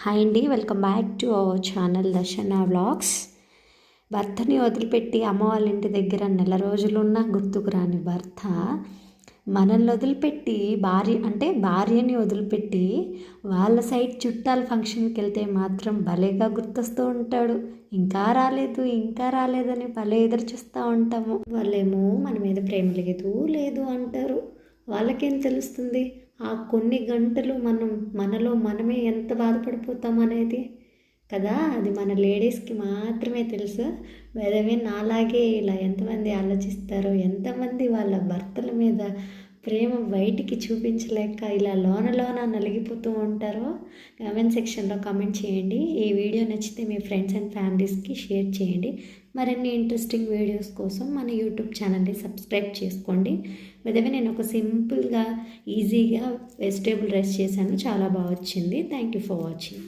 Hi అండి, welcome back to our channel దర్శన vlogs. భర్తని వదిలిపెట్టి అమ్మ వాళ్ళ ఇంటి దగ్గర నెల రోజులున్నా గుర్తుకు రాని భర్త మనల్ని వదిలిపెట్టి భార్యని వదిలిపెట్టి వాళ్ళ సైడ్ చుట్టాల ఫంక్షన్కి వెళ్తే మాత్రం భలేగా గుర్తొస్తూ ఉంటాడు. ఇంకా రాలేదని భలే ఎదురు చూస్తూ ఉంటాము. వాళ్ళేమో మన మీద ప్రేమ లేదు అంటారు. వాళ్ళకేం తెలుస్తుంది ఆ కొన్ని గంటలు మనలో మనమే ఎంత బాధపడిపోతాం అనేది కదా. అది మన లేడీస్కి మాత్రమే తెలుసు. వేదవే నాలాగే ఇలా ఎంతమంది ఆలోచిస్తారో, ఎంతమంది వాళ్ళ భర్తల మీద ప్రేమ బయటికి చూపించలేక ఇలా లోన నలిగిపోతూ ఉంటారో కామెంట్ సెక్షన్లో కామెంట్ చేయండి. ఈ వీడియో నచ్చితే మీ ఫ్రెండ్స్ అండ్ ఫ్యామిలీస్కి షేర్ చేయండి. మరిన్ని ఇంట్రెస్టింగ్ వీడియోస్ కోసం మన యూట్యూబ్ ఛానల్ని సబ్స్క్రైబ్ చేసుకోండి. విధంగా నేను ఒక సింపుల్గా ఈజీగా వెజిటేబుల్ రైస్ చేశాను, చాలా బాగా వచ్చింది. Thank you for watching.